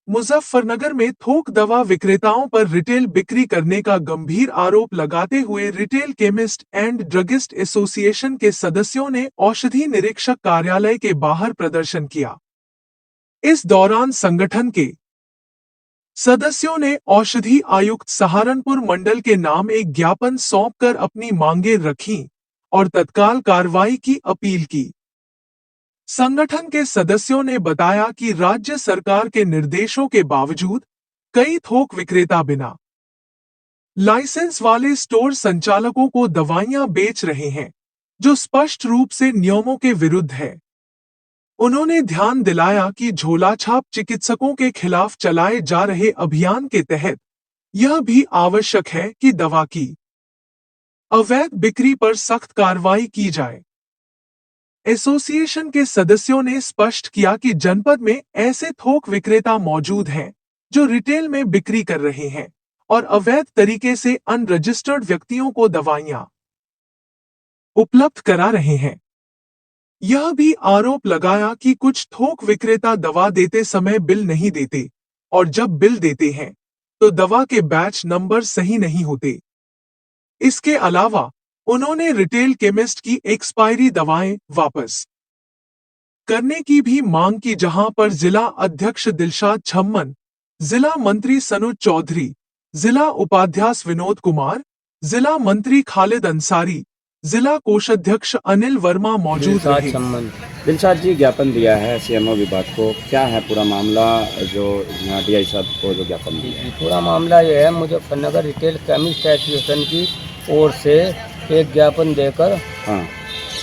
मुजफ्फरनगर में थोक दवा विक्रेताओं पर रिटेल बिक्री करने का गंभीर आरोप लगाते हुए retail chemist and druggist association के सदस्यों ने औषधि निरीक्षक कार्यालय के बाहर प्रदर्शन किया। इस दौरान संगठन के सदस्यों ने औषधि आयुक्त सहारनपुर मंडल के नाम एक ज्ञापन सौंपकर अपनी मांगें रखीं और तत्काल कार्रवाई की अपील की। संगठन के सदस्यों ने बताया कि राज्य सरकार के निर्देशों के बावजूद कई थोक विक्रेता बिना लाइसेंस वाले स्टोर संचालकों को दवाइयां बेच रहे हैं, जो स्पष्ट रूप से नियमों के विरुद्ध है। उन्होंने ध्यान दिलाया कि झोलाछाप चिकित्सकों के खिलाफ चलाए जा रहे अभियान के तहत यह भी आवश्यक है कि दवा की अवैध बिक्री पर सख्त कार्रवाई की जाए। एसोसिएशन के सदस्यों ने स्पष्ट किया कि जनपद में ऐसे थोक विक्रेता मौजूद हैं जो रिटेल में बिक्री कर रहे हैं और अवैध तरीके से अनरजिस्टर्ड व्यक्तियों को दवाइयां उपलब्ध करा रहे हैं। यह भी आरोप लगाया कि कुछ थोक विक्रेता दवा देते समय बिल नहीं देते और जब बिल देते हैं तो दवा के बैच नंबर सही नहीं होते। इसके अलावा उन्होंने रिटेल केमिस्ट की एक्सपायरी दवाएं वापस करने की भी मांग की, जहां पर जिला अध्यक्ष दिलशाद छम्मन, जिला मंत्री सनुज चौधरी, जिला उपाध्यक्ष विनोद कुमार, जिला मंत्री खालिद अंसारी, जिला कोषाध्यक्ष अनिल वर्मा मौजूद रहे। दिलशाद जी, ज्ञापन दिया है सीएमओ विभाग को, क्या है पूरा मामला जो डीआई साहब को जो ज्ञापन दिया है? पूरा मामला ये है, मुजफ्फरनगर रिटेल केमिस्ट एसोसिएशन की ओर से एक ज्ञापन देकर हाँ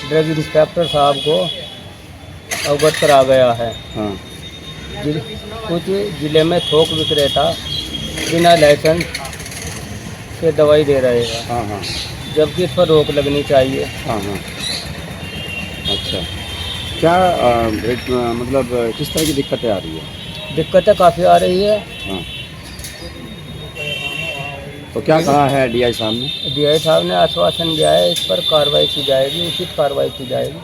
ड्रग इंस्पेक्टर साहब को अवगत करा गया है। हाँ कुछ जिले में थोक विक्रेता बिना लाइसेंस के दवाई दे रहे हैं, हाँ हाँ जबकि इस पर रोक लगनी चाहिए। हाँ हाँ। अच्छा, क्या मतलब किस तरह की दिक्कतें आ रही है? दिक्कतें काफ़ी आ रही है। हाँ, तो क्या कहा है डीआई साहब ने? डीआई साहब ने आश्वासन दिया है, इस पर कार्रवाई की जाएगी, उचित कार्रवाई की जाएगी।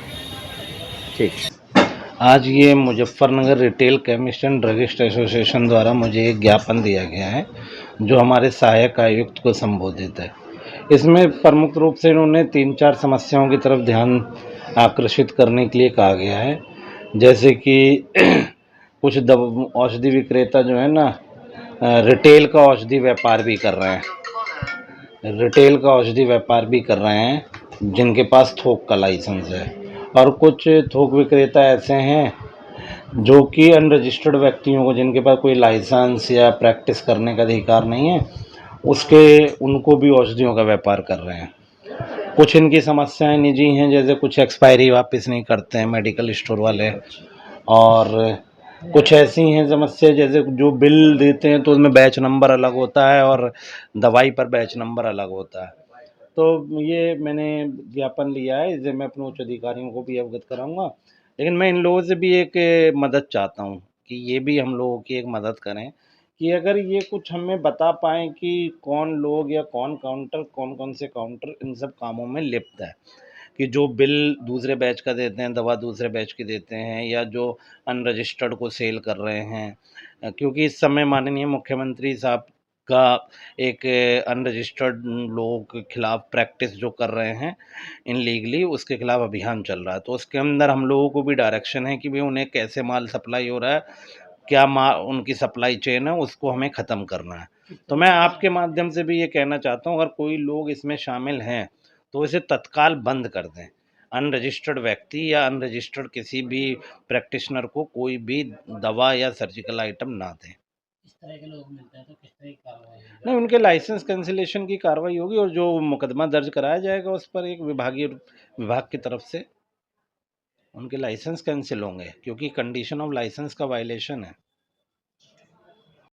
ठीक। आज ये Muzaffarnagar retail chemist and druggist association द्वारा मुझे एक ज्ञापन दिया गया है जो हमारे सहायक आयुक्त को संबोधित है। इसमें प्रमुख रूप से इन्होंने 3-4 समस्याओं की तरफ ध्यान आकर्षित करने के लिए कहा गया है, जैसे कि कुछ औषधि विक्रेता जो है ना, रिटेल का औषधि व्यापार भी कर रहे हैं, जिनके पास थोक का लाइसेंस है, और कुछ थोक विक्रेता ऐसे हैं जो कि अनरजिस्टर्ड व्यक्तियों को, जिनके पास कोई लाइसेंस या प्रैक्टिस करने का अधिकार नहीं है, उनको भी औषधियों का व्यापार कर रहे हैं। कुछ इनकी समस्याएं निजी हैं, जैसे कुछ एक्सपायरी वापस नहीं करते हैं मेडिकल स्टोर वाले, और कुछ ऐसी हैं समस्या जैसे जो बिल देते हैं तो उसमें बैच नंबर अलग होता है और दवाई पर बैच नंबर अलग होता है। तो ये मैंने ज्ञापन लिया है, इसे मैं अपने उच्च अधिकारियों को भी अवगत कराऊंगा। लेकिन मैं इन लोगों से भी एक मदद चाहता हूँ कि ये भी हम लोगों की एक मदद करें कि अगर ये कुछ हमें बता पाएँ कि कौन लोग या कौन कौन से काउंटर इन सब कामों में लिप्त है, कि जो बिल दूसरे बैच का देते हैं, दवा दूसरे बैच की देते हैं, या जो अनरजिस्टर्ड को सेल कर रहे हैं। क्योंकि इस समय माननीय मुख्यमंत्री साहब का एक अनरजिस्टर्ड लोगों के खिलाफ प्रैक्टिस जो कर रहे हैं इनलीगली, उसके खिलाफ अभियान चल रहा है। तो उसके अंदर हम लोगों को भी डायरेक्शन है कि भाई उन्हें कैसे माल सप्लाई हो रहा है, क्या उनकी सप्लाई चेन है, उसको हमें ख़त्म करना है। तो मैं आपके माध्यम से भी ये कहना चाहता हूँ, अगर कोई लोग इसमें शामिल हैं तो इसे तत्काल बंद कर दें। अनरजिस्टर्ड व्यक्ति या अनरजिस्टर्ड किसी भी प्रैक्टिशनर को कोई भी दवा या सर्जिकल आइटम ना दें। इस तरह के लोग मिलते हैं तो किस तरह की कार्रवाई होगी? नहीं, उनके लाइसेंस कैंसिलेशन की कार्रवाई होगी और जो मुकदमा दर्ज कराया जाएगा उस पर एक विभाग की तरफ से उनके लाइसेंस कैंसिल होंगे, क्योंकि कंडीशन ऑफ लाइसेंस का वायलेशन है।